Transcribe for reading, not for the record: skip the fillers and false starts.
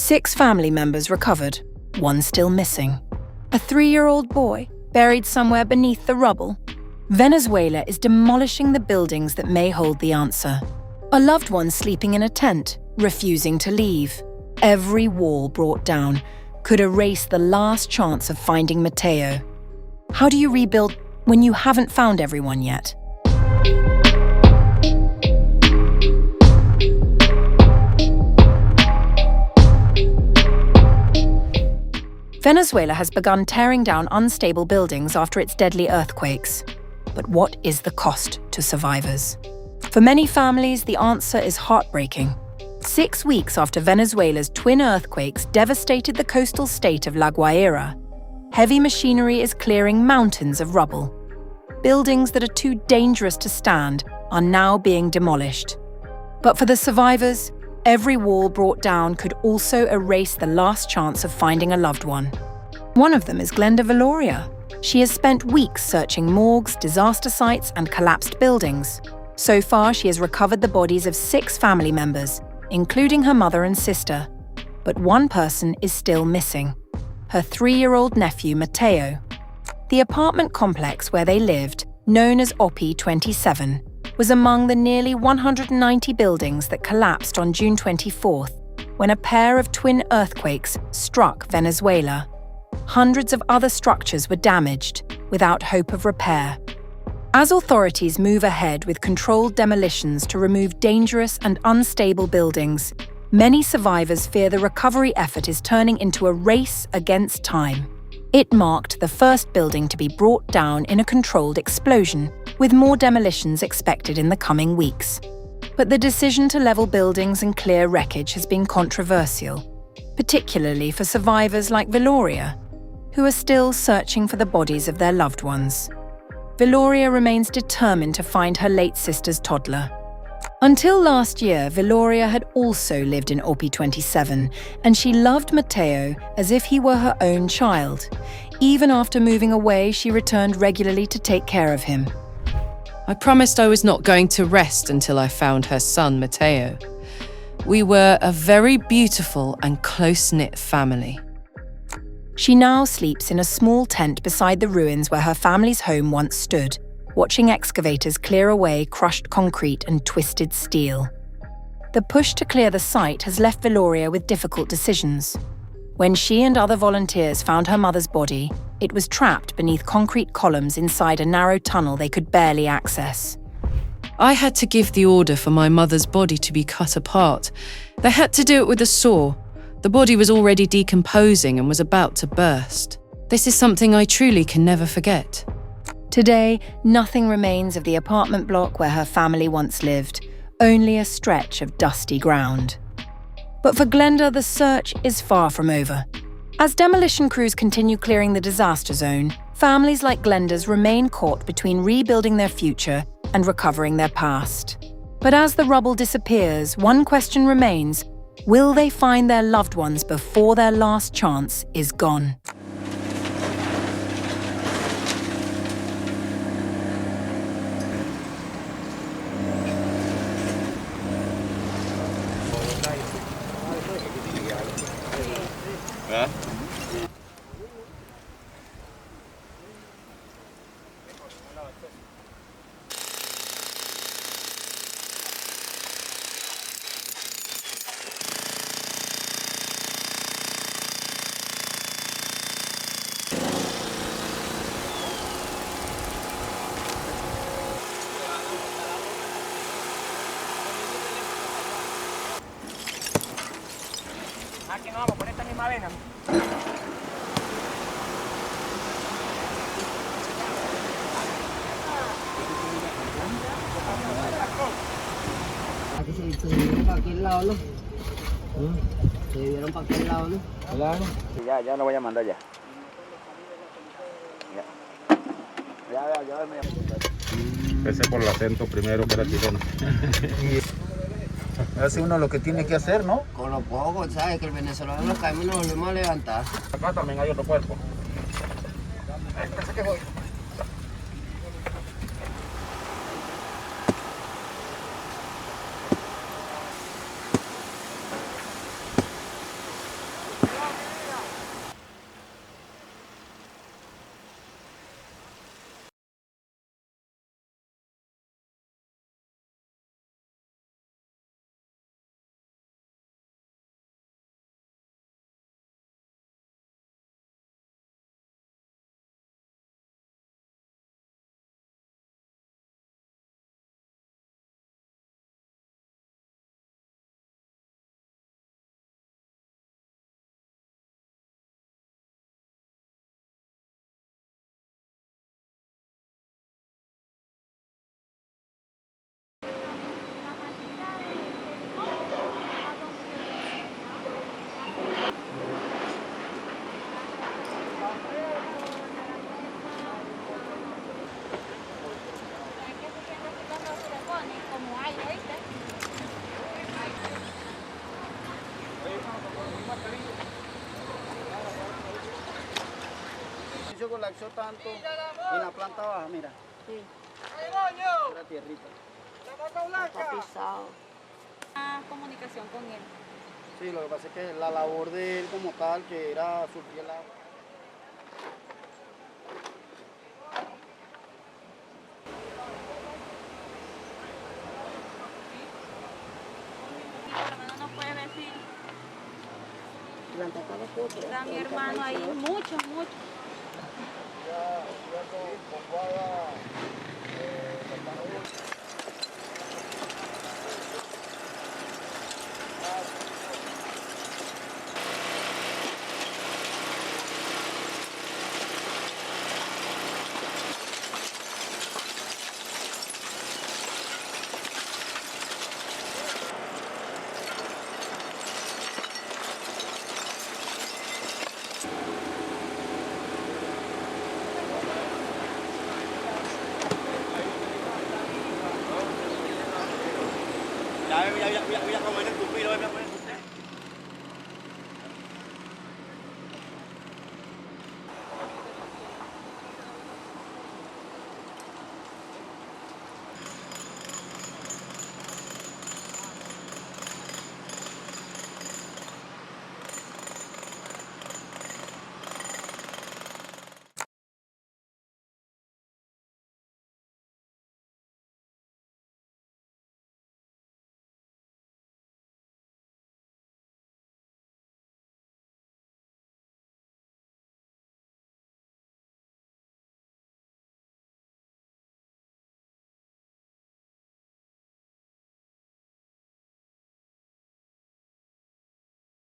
6 family members recovered, 1 still missing. A 3-year-old boy buried somewhere beneath the rubble. Venezuela is demolishing the buildings that may hold the answer. A loved one sleeping in a tent, refusing to leave. Every wall brought down could erase the last chance of finding Matteo. How do you rebuild when you haven't found everyone yet? Venezuela has begun tearing down unstable buildings after its deadly earthquakes. But what is the cost to survivors? For many families, the answer is heartbreaking. 6 weeks after Venezuela's twin earthquakes devastated the coastal state of La Guaira, heavy machinery is clearing mountains of rubble. Buildings that are too dangerous to stand are now being demolished. But for the survivors, every wall brought down could also erase the last chance of finding a loved one. One of them is Glenda Valoria. She has spent weeks searching morgues, disaster sites, and collapsed buildings. So far, she has recovered the bodies of 6 family members, including her mother and sister. But one person is still missing: her 3-year-old nephew, Matteo. The apartment complex where they lived, known as OPI 27, was among the nearly 190 buildings that collapsed on June 24th, when a pair of twin earthquakes struck Venezuela. Hundreds of other structures were damaged, without hope of repair. As authorities move ahead with controlled demolitions to remove dangerous and unstable buildings, many survivors fear the recovery effort is turning into a race against time. It marked the first building to be brought down in a controlled explosion, with more demolitions expected in the coming weeks. But the decision to level buildings and clear wreckage has been controversial, particularly for survivors like Valoria, who are still searching for the bodies of their loved ones. Valoria remains determined to find her late sister's toddler. Until last year, Valoria had also lived in OPI 27, and she loved Matteo as if he were her own child. Even after moving away, she returned regularly to take care of him. I promised I was not going to rest until I found her son, Matteo. We were a very beautiful and close-knit family. She now sleeps in a small tent beside the ruins where her family's home once stood, watching excavators clear away crushed concrete and twisted steel. The push to clear the site has left Valoria with difficult decisions. When she and other volunteers found her mother's body, it was trapped beneath concrete columns inside a narrow tunnel they could barely access. I had to give the order for my mother's body to be cut apart. They had to do it with a saw. The body was already decomposing and was about to burst. This is something I truly can never forget. Today, nothing remains of the apartment block where her family once lived, only a stretch of dusty ground. But for Glenda, the search is far from over. As demolition crews continue clearing the disaster zone, families like Glenda's remain caught between rebuilding their future and recovering their past. But as the rubble disappears, one question remains: will they find their loved ones before their last chance is gone? Aquí no vamos por esta misma vena. Aquí se dividieron para aquel lado, ¿no? Se dividieron para aquel lado, ¿no? Claro. Ya lo voy a mandar ya. Ya. Empecé por el acento primero, que era chileno. Hace uno lo que tiene que hacer, ¿no? Con lo poco, ¿sabes? Que el venezolano nos caemos y nos volvemos a levantar. Acá también hay otro cuerpo. Espérate que voy. Se colapsó tanto en la planta baja, mira. Sí. La tierrita. Está pisado. Una comunicación con él. Sí, lo que pasa es que la labor de él como tal, que era surtir el agua. Y por lo menos no puede decir. Planta cada foto. Está mi hermano ahí, muchos. Ya con agua